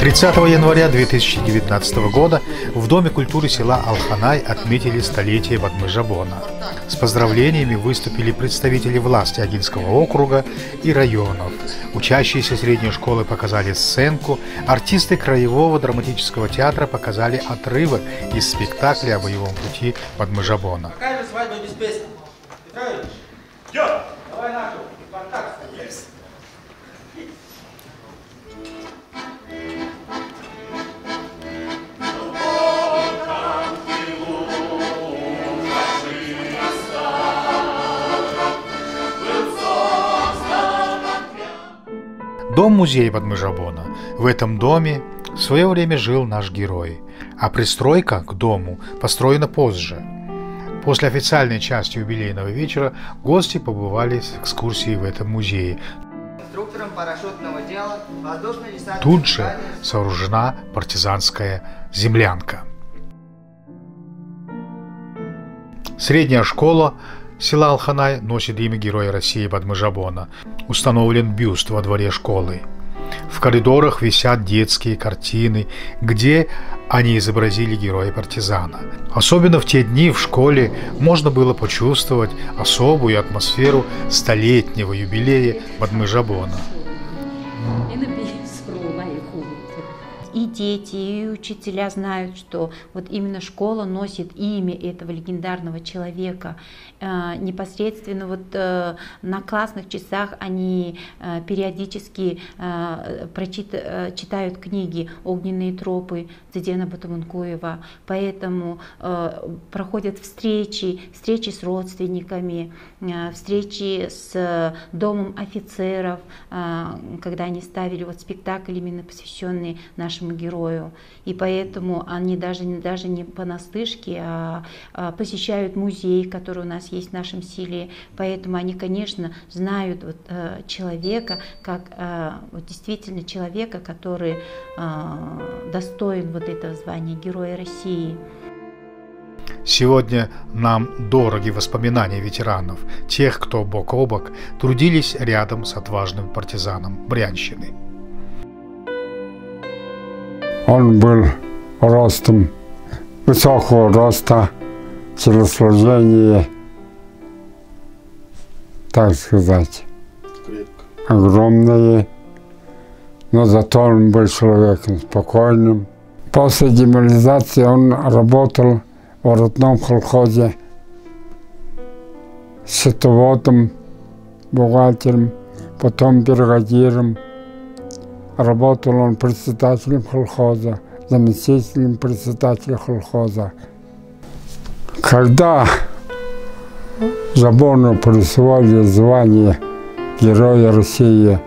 30 января 2019 года в Доме культуры села Алханай отметили столетие Бадмы-Жабона. С поздравлениями выступили представители власти Агинского округа и районов. Учащиеся средней школы показали сценку, артисты Краевого драматического театра показали отрывок из спектакля о боевом пути Бадмы-Жабона. Какая же свадьба без песни? Петрович? Я! Давай нашу, контакт. Есть. Дом-музей Бадмы-Жабона. В этом доме в свое время жил наш герой, а пристройка к дому построена позже. После официальной части юбилейного вечера гости побывали с экскурсией в этом музее. Инструктором парашютного дела воздушно-десантной Тут же сооружена партизанская землянка. Средняя школа села Алханай носит имя Героя России Бадмы-Жабона. Установлен бюст во дворе школы. В коридорах висят детские картины, где они изобразили героя-партизана. Особенно в те дни в школе можно было почувствовать особую атмосферу столетнего юбилея Бадмы-Жабона. И дети, и учителя знают, что вот именно школа носит имя этого легендарного человека. Непосредственно вот на классных часах они периодически читают книги «Огненные тропы» Цидена Батумункуева. Поэтому проходят встречи с родственниками, встречи с домом офицеров, когда они ставили вот спектакль, именно посвященный нашему герою. И поэтому они даже не понаслышке, а посещают музей, который у нас есть в нашем селе. Поэтому они, конечно, знают вот, человека, как вот, действительно человека, который достоин вот этого звания Героя России. Сегодня нам дороги воспоминания ветеранов, тех, кто бок о бок трудились рядом с отважным партизаном Брянщины. Он был ростом, высокого роста, телосложение, так сказать, огромное, но зато он был человеком спокойным. После демобилизации он работал в родном колхозе счетоводом, бухгалтером, потом бригадиром. Работал он председателем колхоза, заместителем председателя колхоза. Когда Жабону присвоили звание Героя России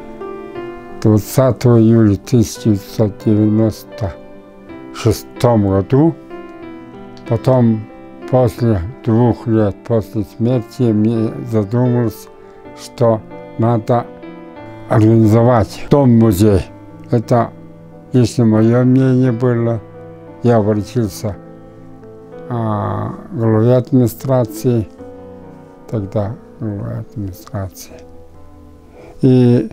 20 июля 1996 году, потом после 2 лет после смерти мне задумалось, что надо организовать дом-музей. Это, если мое мнение было, я обратился к главе администрации, тогда главе администрации. И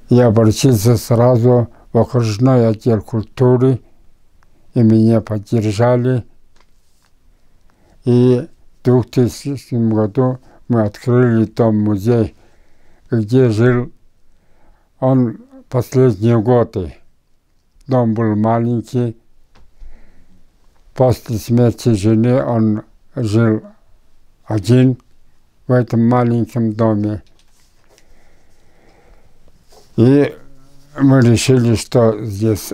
я обратился сразу в окружной отдел культуры, и меня поддержали. И в 2000 году мы открыли дом-музей, где жил он последние годы. Дом был маленький. После смерти жены он жил один в этом маленьком доме. И мы решили, что здесь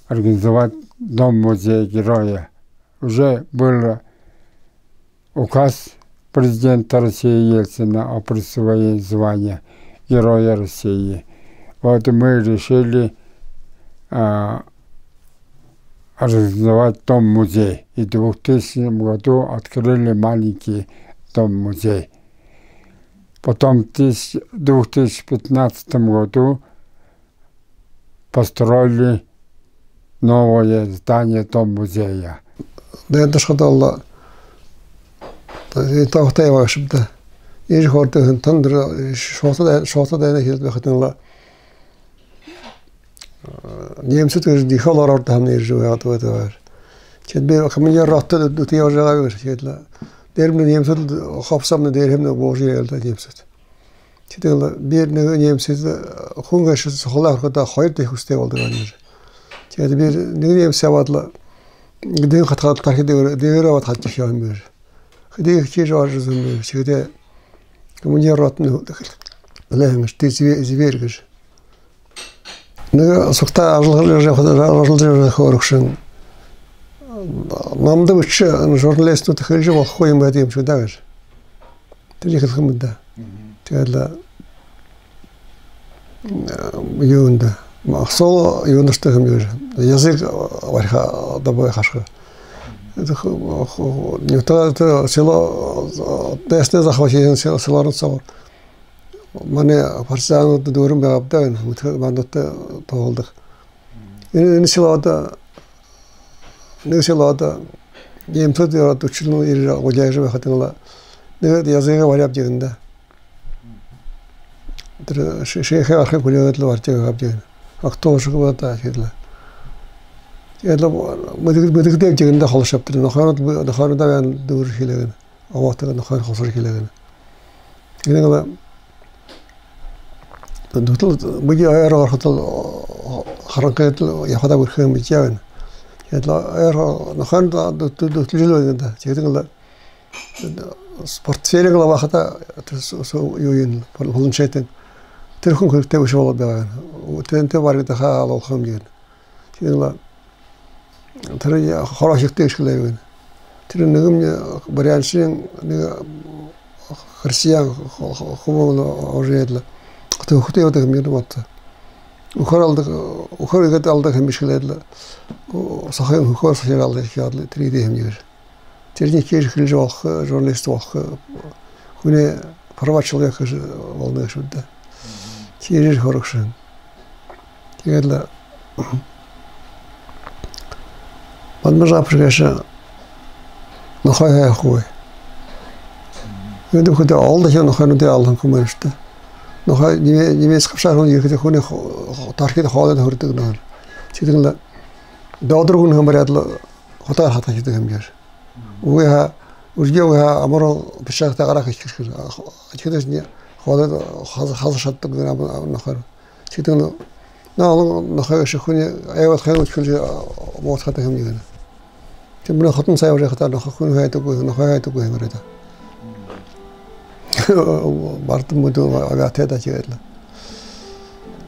организовать дом-музей героя. Уже был указ президента России Ельцина о присвоении звания Героя России. Вот мы решили организовать дом-музей. И в 2000 году открыли маленький дом-музей. Потом в 2015 году построили новое здание дом-музея. Это школа. Это тахтай вашибда. И хорты тандра шоста да хилбе хатынла. немцы тоже дихал орд там не живет в это. Чет бе камня ратта до те уже говорит, четла. Дермне немцы хапсамны дермне божий элда немцы. Четла бер немцы хунгаш холар хода хайр те хусте oldu ganır. Чет бер немцы аватла где хатхат тархиде дера ват хат чашам бер. Хиде чиж ажзым бер. Чете камня ратны лэмш ты звергаш. Ну, сухта ажлы хорукшин. Намды учы журналист тут хылжы бол хойм бадым шу дагыш. Тилек хымда. Тегла юнда. Махсол юнышты хымыр. Язык варха дабай хашка. Это не то село тесте захвачен село савар. Мане партизан дөрүм бабдан мандатта тоолдук. Селода немтод яратучулуу ир гожайжы хатынла. Не языга варяп жегинде. Тэр шейхе архив кулётлы варчага габжеген. Актошугу бата хедла. Яла мыдыгдеп жегинде холшаптыр. Нохарда мен dur хилеген. Аватыга нохар холсор хилеген. Генела Дутул буги аэро хатал харакет яхада бүрхэн бичэвэн. Ядла аэро наханда дутул жилэгэнда. Чэгдэнла спортфелэг лавахата со юин полунчэтэн. Тэрхэн хөлтэй биш болоод байгаа. Тэнтэй баргад хаал олхом гэн. Чэгдэнла тэр хорашигтэй ишгэлэвэн. Тэр нэгэн барианшин нэг христиан хумол оржэдла. Кто хотел это мир вот. Ухоралдык алдык хэмишгэлэл сахын ухор сахиралды хядлы 3D хэмжээр. Тэрний кеш хэлж болох журналист болох хүний права человека волнует шүдэ. Чирэр хорогшин. Тэгэл Подмажапшгаша нохай хой. Энд хөдөө олдох нохайнууд алхан хүмүүстэ. Нохай немец хавшаахын ирэхэд хүний тархид хоолой хөрдөг нөр. Читгэл доодрог нь хамраад хотоор хатаж идэг хэмжээр. Үеха үржиэвха амрал бишагтай гарах их хэрэг. Читгэл нь хоолой хал шатдаг нохой. Читгэл нохой шихүний айвал хайгууч хэл моот хатах хэмжээр. Тэм хотон сайвар хатаа нохой хайдаг хэмжээр. Бартым муду агатеда чигэдла.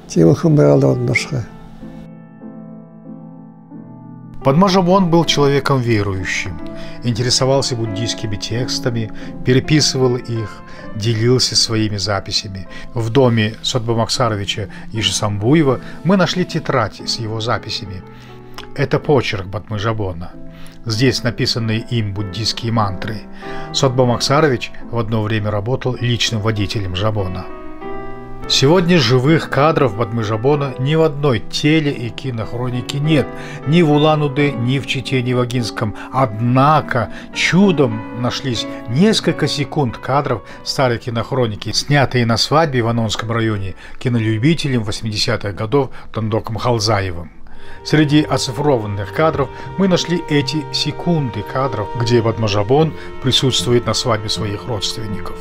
Тим хумбералда ношхэ. Подмажабон был человеком верующим, интересовался буддийскими текстами, переписывал их, делился своими записями. В доме Сотбо Максаровича Ишисамбуева мы нашли тетрадь с его записями. Это почерк Подмажабона. Здесь написанные им буддийские мантры. Сотбо Максарович в одно время работал личным водителем Жабона. Сегодня живых кадров Подмажабона ни в одной теле- и кинохронике нет. Ни в Улан-Удэ, ни в Чите, ни в Агинском. Однако чудом нашлись несколько секунд кадров старой кинохроники, снятые на свадьбе в Анонском районе кинолюбителем 80-х годов Тандоком Халзаевым. Среди оцифрованных кадров мы нашли эти секунды кадров, где Подмажабон присутствует на свадьбе своих родственников.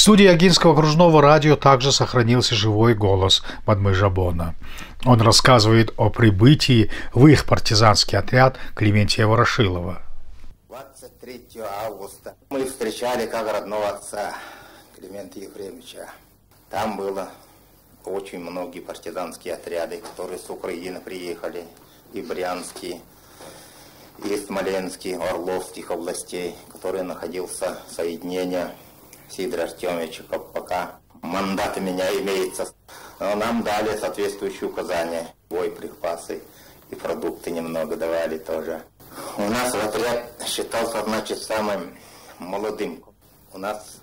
студии Агинского окружного радио также сохранился живой голос Бадмы-Жабона. Он рассказывает о прибытии в их партизанский отряд Клементия Ворошилова. 23 августа мы встречали как родного отца Климента Ефремовича. Там было очень многие партизанские отряды, которые с Украины приехали, и брянские, и смоленские, Орловских областей, которые находился соединение Сидора Артемьевича Колпака. Мандат у меня имеется. Но нам дали соответствующие указания. Боеприпасы и продукты немного давали тоже. У нас отряд считался, значит, самым молодым. У нас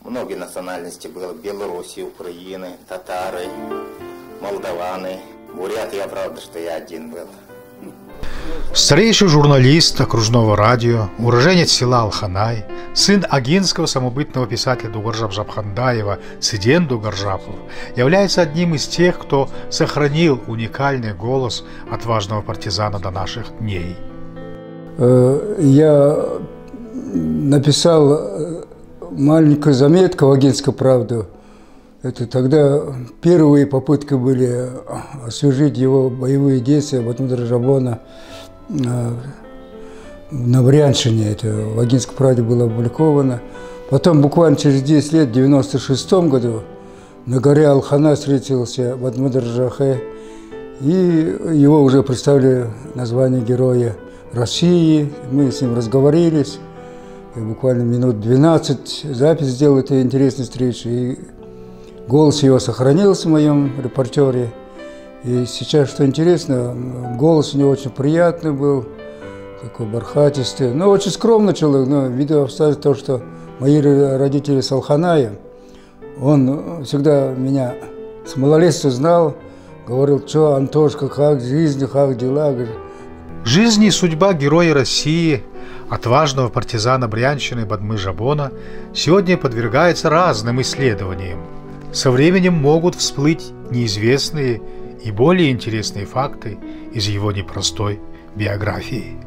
многие национальности было. Белоруссии, Украины, татары, молдаваны. Буряты, я правда, что я один был. Старейший журналист окружного радио, уроженец села Алханай, сын агинского самобытного писателя Дугаржап-Жабхандаева Циден Дугаржапов, является одним из тех, кто сохранил уникальный голос отважного партизана до наших дней. Я написал маленькую заметку в «Агинскую правду». Это тогда первые попытки были освежить его боевые действия Бадмы-Жабона на Брянщине. Это в «Агинской правде» было опубликовано. Потом буквально через 10 лет, в 1996 году, на горе Алхана встретился Бадмы-Жабон, и его уже представили название Героя России. Мы с ним разговорились, и буквально минут 12 запись сделал этой интересной встречи. И голос его сохранился в моем репортере. И сейчас, что интересно, голос у него очень приятный был, такой бархатистый. Ну, очень скромный человек, но ввиду обстоятельств того, что мои родители с Алханая, он всегда меня с малолетства знал, говорил: что, Антошка, как жизнь, как дела? Жизнь и судьба героя России, отважного партизана Брянщины Бадмы-Жабона, сегодня подвергается разным исследованиям. Со временем могут всплыть неизвестные и более интересные факты из его непростой биографии.